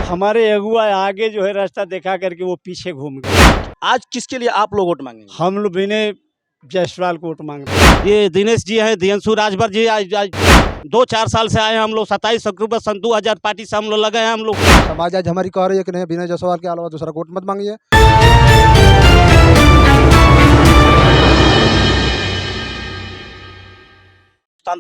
हमारे अगुआ आगे जो है रास्ता दिखा करके वो पीछे घूम गए। आज किसके लिए आप लोग वोट मांगेंगे? हम लोग विनय जायसवाल को वोट मांग रहे हैं। ये दिनेश जी हैं, दियांशु राजभर जी आज 2-4 साल से आए हैं हम लोग। 27 अक्टूबर सन 2000 पार्टी से हम लोग लगे हैं। हम लोग समाज आज हमारी कह रही है कि नहीं, विनय जायसवाल के अलावा दूसरा वोट मत मांगिए।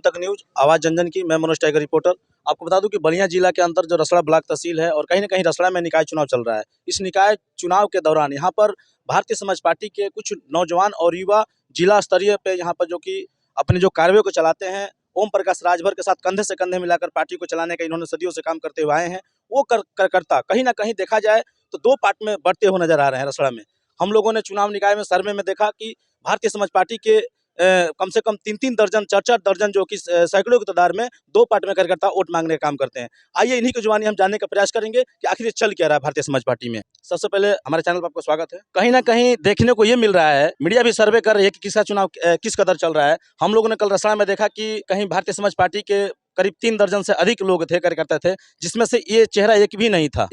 तक न्यूज आवाज जनजन की, मैं मनोज टाइगर रिपोर्टर। आपको बता दूं कि बलिया जिला के अंदर जो रसड़ा ब्लॉक तहसील है और कहीं ना कहीं रसड़ा में निकाय चुनाव चल रहा है। इस निकाय चुनाव के दौरान यहाँ पर भारतीय समाज पार्टी के कुछ नौजवान और युवा जिला स्तरीय पे यहाँ पर जो कि अपने जो कार्यों को चलाते हैं, ओम प्रकाश राजभर के साथ कंधे से कंधे मिलाकर पार्टी को चलाने का इन्होंने सदियों से काम करते हुए आए हैं। वो करता कहीं ना कहीं देखा जाए तो दो पार्ट में बढ़ते हुए नजर आ रहे हैं रसड़ा में। हम लोगों ने चुनाव निकाय में सर्वे में देखा कि भारतीय समाज पार्टी के कम से कम 3-3 दर्जन 4-4 दर्जन जो कि सैकड़ों की तादाद में दो पार्ट में कार्यकर्ता वोट मांगने का काम करते हैं। आइए इन्हीं की जुबानी हम जानने का प्रयास करेंगे कि आखिर ये चल क्या रहा है भारतीय समाज पार्टी में। सबसे पहले हमारे चैनल पर आपका स्वागत है। कहीं ना कहीं देखने को ये मिल रहा है, मीडिया भी सर्वे कर रही है कि किसका चुनाव किस कदर चल रहा है। हम लोगों ने कल रसड़ा में देखा कि कहीं भारतीय समाज पार्टी के करीब 3 दर्जन से अधिक लोग थे, कार्यकर्ता थे, जिसमें से ये चेहरा एक भी नहीं था।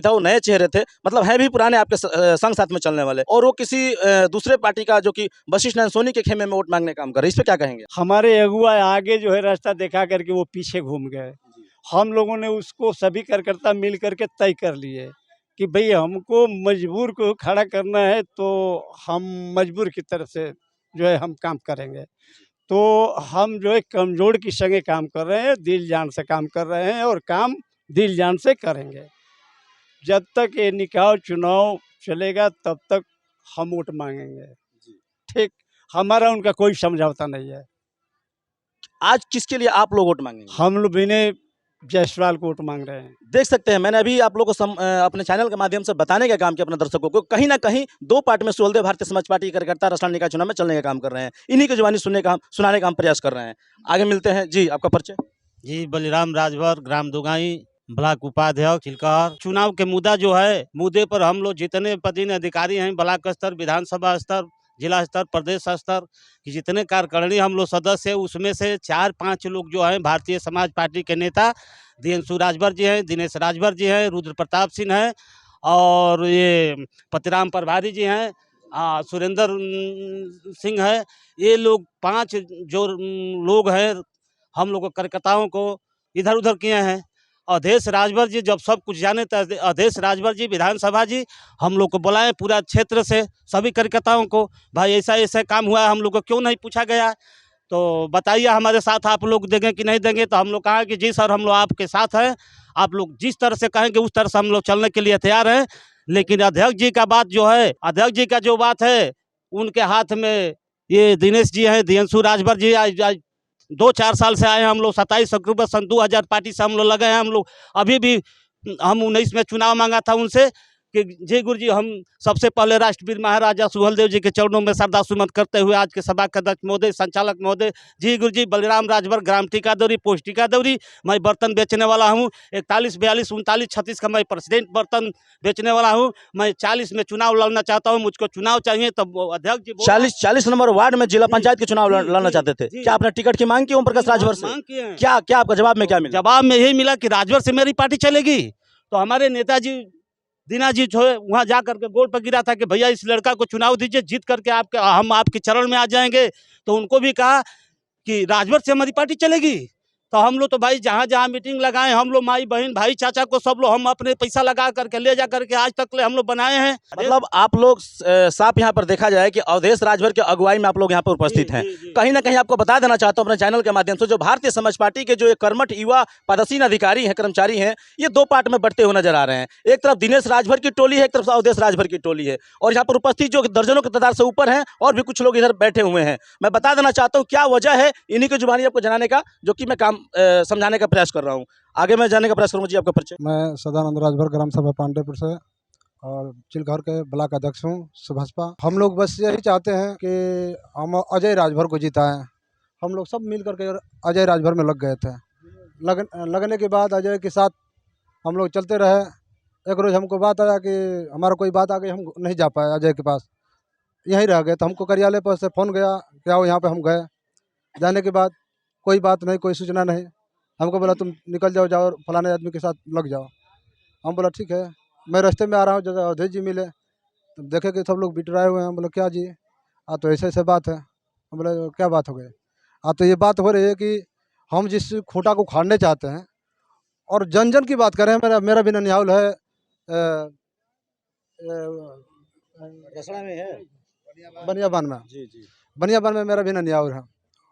वो नए चेहरे थे, मतलब है भी पुराने आपके संग साथ में चलने वाले, और वो किसी दूसरे पार्टी का जो कि वशिष्ठ नारायण सोनी के खेमे में वोट मांगने का काम कर रहे हैं। इस पे क्या कहेंगे? हमारे अगुआ आगे जो है रास्ता दिखा करके वो पीछे घूम गए। हम लोगों ने उसको सभी कार्यकर्ता मिल करके तय कर लिए कि भाई हमको मजबूर को खड़ा करना है तो हम मजबूर की तरफ से जो है हम काम करेंगे। तो हम जो है कमजोर की संगे काम कर रहे हैं, दिल जान से काम कर रहे हैं और काम दिल जान से करेंगे। जब तक ये निकाय चुनाव चलेगा तब तक हम वोट मांगेंगे। ठीक, हमारा उनका कोई समझौता नहीं है। आज किसके लिए आप लोग वोट मांगेंगे? हम लोग विनय जायसवाल को वोट मांग रहे हैं। देख सकते हैं, मैंने अभी आप लोगों को अपने चैनल के माध्यम से बताने का काम किया अपने दर्शकों को। कहीं ना कहीं दो पार्ट में सुलझे भारतीय समाज पार्टी के कार्यकर्ता रसड़ा निकाय चुनाव में चलने का काम कर रहे हैं। इन्हीं की जुबानी सुनाने का हम प्रयास कर रहे हैं। आगे मिलते हैं। जी, आपका परिचय? जी बलिराम राजभर, ग्राम दुगाई, ब्लॉक उपाध्यक्ष चिलकार। चुनाव के मुद्दा जो है, मुद्दे पर हम लोग जितने पद अधिकारी हैं, ब्लॉक स्तर, विधानसभा स्तर, जिला स्तर, प्रदेश स्तर की जितने कार्यकारिणी हम लोग सदस्य हैं, उसमें से 4-5 लोग जो हैं भारतीय समाज पार्टी के नेता दियांशु राजभर जी हैं, दिनेश राजभर जी हैं, रुद्र प्रताप सिंह हैं, और ये पतिराम प्रभारी जी हैं, सुरेंद्र सिंह है। ये लोग 5 जो लोग हैं हम लोग कार्यकर्ताओं को इधर उधर किए हैं। अवधेश राजभर जी जब सब कुछ जाने थे, अवधेश राजभर जी विधानसभा जी हम लोग को बुलाए पूरा क्षेत्र से सभी कार्यकर्ताओं को, भाई ऐसा ऐसा काम हुआ है, हम लोग को क्यों नहीं पूछा गया, तो बताइए हमारे साथ आप लोग देंगे कि नहीं देंगे। तो हम लोग कहा कि जी सर, हम लोग आपके साथ हैं, आप लोग जिस तरह से कहेंगे उस तरह से हम लोग चलने के लिए तैयार हैं। लेकिन अध्यक्ष जी का बात जो है, अध्यक्ष जी का जो बात है, उनके हाथ में ये दिनेश जी हैं, दियांशु राजभर जी आज 2-4 साल से आए हैं हम लोग। 27 अक्टूबर सन 2000 पार्टी से हम लोग लगे हैं। हम लोग अभी भी, हम 19 में चुनाव मांगा था उनसे कि जी गुरु जी, हम सबसे पहले राष्ट्रवीर महाराजा सुहेलदेव जी के चरणों में श्रद्धा सुमन करते हुए आज के सभा के अध्यक्ष महोदय, संचालक महोदय, जी गुरु जी, बलिराम राजभर, ग्राम टीकादौरी, पोस्ट टीकादौरी, मैं बर्तन बेचने वाला हूँ। 41, 42, 39, 36 का मैं प्रेसिडेंट बर्तन बेचने वाला हूँ। मैं 40 में चुनाव लड़ना चाहता हूँ, मुझको चुनाव चाहिए। तब अध्यक्ष जी 40 नंबर वार्ड में जिला पंचायत के चुनाव लड़ना चाहते थे। क्या आपने टिकट की मांग की ओम प्रकाश राजभर से? मांग किए हैं। क्या क्या आपका जवाब में क्या मिला? जवाब में यही मिला कि राजभर से मेरी पार्टी चलेगी। तो हमारे नेताजी दीना जी जो है वहाँ जा करके गोल पर गिरा था कि भैया इस लड़का को चुनाव दीजिए, जीत करके हम आपके चरण में आ जाएंगे। तो उनको भी कहा कि राजभर से हमारी पार्टी चलेगी। तो हम लोग तो भाई जहाँ जहाँ मीटिंग लगाए, हम लोग माई बहन भाई चाचा को सब लोग हम अपने पैसा लगा करके ले जा करके आज तक ले हम लोग बनाए हैं। मतलब आप लोग साफ यहाँ पर देखा जाए कि अवधेश राजभर के अगुवाई में आप लोग यहाँ पर उपस्थित हैं। कहीं ना कहीं आपको बता देना चाहता हूँ अपने चैनल के माध्यम से, जो भारतीय समाज पार्टी के जो एक कर्मठ युवा पदासीन अधिकारी हैं, कर्मचारी हैं, ये दो पार्ट में बढ़ते हुए नजर आ रहे हैं। एक तरफ दिनेश राजभर की टोली है, एक तरफ अवधेश राजभर की टोली है, और यहाँ पर उपस्थित जो दर्जनों की तादाद से ऊपर हैं और भी कुछ लोग इधर बैठे हुए हैं। मैं बता देना चाहता हूँ क्या वजह है इन्हीं की जुबानी आपको जनाने का, जो कि मैं काम समझाने का प्रयास कर रहा हूं। आगे मैं जाने का प्रयास करूंगा। जी, आपका परिचय? मैं सदानंद राजभर, ग्राम सभा पांडेपुर से और चिलघर के ब्लॉक अध्यक्ष हूँ, सुभाषपा। हम लोग बस यही चाहते हैं कि हम अजय राजभर को जिताएं, हम लोग सब मिल करके अजय राजभर में लग गए थे। लगने के बाद अजय के साथ हम लोग चलते रहे। एक रोज़ हमको बात आया कि हमारा कोई बात आ गई, हम नहीं जा पाए अजय के पास, यहीं रह गए। तो हमको कार्यालय पर से फ़ोन गया कि आओ यहाँ पे। हम गए, जाने के बाद कोई बात नहीं, कोई सूचना नहीं। हमको बोला तुम निकल जाओ, जाओ फलाने आदमी के साथ लग जाओ। हम बोला ठीक है। मैं रास्ते में आ रहा हूँ, जब अवधेश जी मिले तो देखे कि सब लोग बिटराए हुए हैं। हम बोले क्या जी? तो ऐसे ऐसे बात है। हम बोले क्या बात हो गई? तो ये बात हो रही है कि हम जिस खूंटा को उखाड़ने चाहते हैं और जन जन की बात करें, मेरा मेरा भी ननिहाल है, रसड़ा में है। बनियाबान में। जी जी। बनियाबान में मेरा भी ननिहाल है।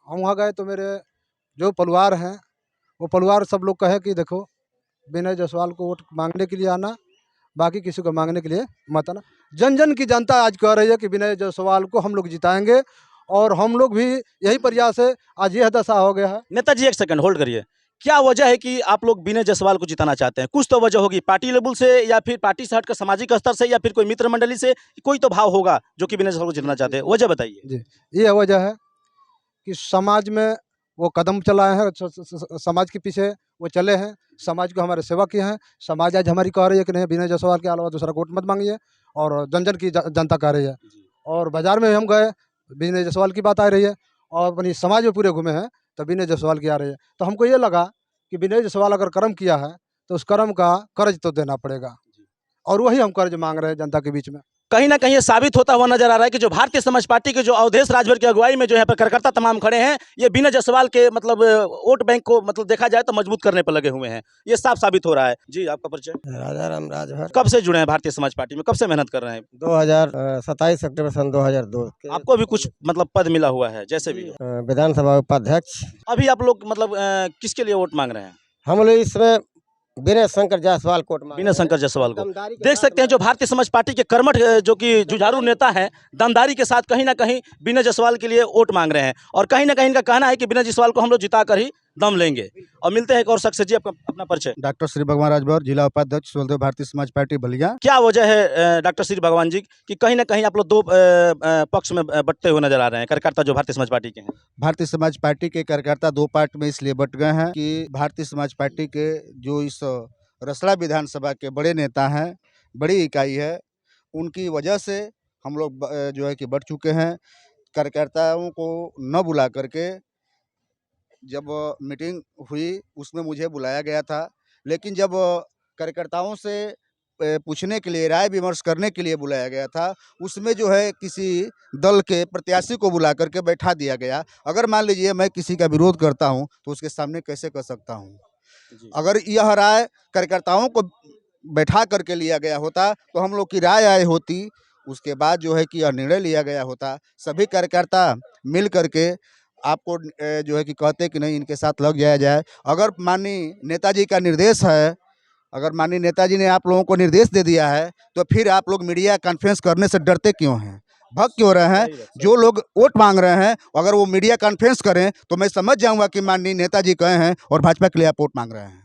हम वहाँ गए तो मेरे जो परिवार हैं, वो परिवार सब लोग कहे कि देखो विनय जायसवाल को वोट मांगने के लिए आना, बाकी किसी को मांगने के लिए मत आना। जन जन की जनता आज कह रही है कि विनय जायसवाल को हम लोग जिताएंगे, और हम लोग भी यही प्रयास है। आज यह दशा हो गया है। नेताजी एक सेकंड होल्ड करिए। क्या वजह है कि आप लोग विनय जायसवाल को जिताना चाहते हैं? कुछ तो वजह होगी, पार्टी लेवल से या फिर पार्टी से हटकर सामाजिक स्तर से या फिर कोई मित्र मंडली से, कोई तो भाव होगा जो कि विनय जायसवाल को जिताना चाहते हैं। वजह बताइए। जी, ये वजह है कि समाज में वो कदम चलाए हैं, समाज के पीछे वो चले हैं, समाज को हमारे सेवा किए हैं। समाज आज हमारी कह रही है कि नहीं, विनय जायसवाल के अलावा दूसरा वोट मत मांगिए, और जन जन की जनता कह रही है। और बाजार में हम गए, विनय जायसवाल की बात आ रही है, और अपनी समाज में पूरे घूमे हैं तो विनय जायसवाल की आ रही है। तो हमको ये लगा कि विनय जायसवाल अगर कर्म किया है तो उस कर्म का कर्ज तो देना पड़ेगा, और वही हम कर्ज मांग रहे हैं जनता के बीच में। कहीं ना कहीं ये साबित होता हुआ नजर आ रहा है कि जो भारतीय समाज पार्टी के जो अवधेश राजभर की अगुवाई में जो यहाँ पर कार्यकर्ता तमाम खड़े हैं, ये विनय जायसवाल के मतलब वोट बैंक को मतलब देखा जाए तो मजबूत करने पर लगे हुए हैं। ये साफ साबित हो रहा है। जी, आपका परिचय? राजा राम राजभर। कब से जुड़े हैं भारतीय समाज पार्टी में, कब से मेहनत कर रहे हैं? 27 अक्टूबर सन 2002 के आपको भी कुछ मतलब पद मिला हुआ है, जैसे भी हो। विधानसभा उपाध्यक्ष। अभी आप लोग मतलब किसके लिए वोट मांग रहे हैं? हम लोग इसमें विनय शंकर जायसवाल को विनय शंकर जायसवाल को देख सकते हैं, जो भारतीय समाज पार्टी के कर्मठ जो कि जुझारू नेता हैं, दमदारी के साथ कहीं ना कहीं विनय जायसवाल के लिए वोट मांग रहे हैं, और कहीं ना कहीं इनका कहना है कि विनय जायसवाल को हम लोग जिता कर ही दम लेंगे। और मिलते हैं एक और शख्स से। जी, आपका अपना परिचय? डॉक्टर श्री भगवान राजभर, जिला उपाध्यक्ष सुहलदेव भारतीय समाज पार्टी बलिया। क्या वजह है डॉक्टर श्री भगवान जी कि कहीं ना कहीं आप लोग दो पक्ष में बंटते हुए नजर आ रहे हैं, कार्यकर्ता जो भारतीय समाज पार्टी के हैं? भारतीय समाज पार्टी के कार्यकर्ता दो पार्ट में इसलिए बट गए हैं कि भारतीय समाज पार्टी के जो इस रसड़ा विधानसभा के बड़े नेता हैं, बड़ी इकाई है, उनकी वजह से हम लोग जो है कि बढ़ चुके हैं। कार्यकर्ताओं को न बुला करके जब मीटिंग हुई उसमें मुझे बुलाया गया था, लेकिन जब कार्यकर्ताओं से पूछने के लिए, राय विमर्श करने के लिए बुलाया गया था, उसमें जो है किसी दल के प्रत्याशी को बुला करके बैठा दिया गया। अगर मान लीजिए मैं किसी का विरोध करता हूं तो उसके सामने कैसे कर सकता हूं? अगर यह राय कार्यकर्ताओं को बैठा करके लिया गया होता तो हम लोग की राय आय होती, उसके बाद जो है कि यह निर्णय लिया गया होता। सभी कार्यकर्ता मिल करके आपको जो है कि कहते कि नहीं, इनके साथ लग जाया जाए। अगर माननीय नेताजी का निर्देश है, अगर माननीय नेताजी ने आप लोगों को निर्देश दे दिया है, तो फिर आप लोग मीडिया कॉन्फ्रेंस करने से डरते क्यों हैं, भग क्यों रहे हैं? जो लोग वोट मांग रहे हैं, अगर वो मीडिया कॉन्फ्रेंस करें तो मैं समझ जाऊंगा कि माननीय नेताजी कहे हैं और भाजपा के लिए आप वोट मांग रहे हैं।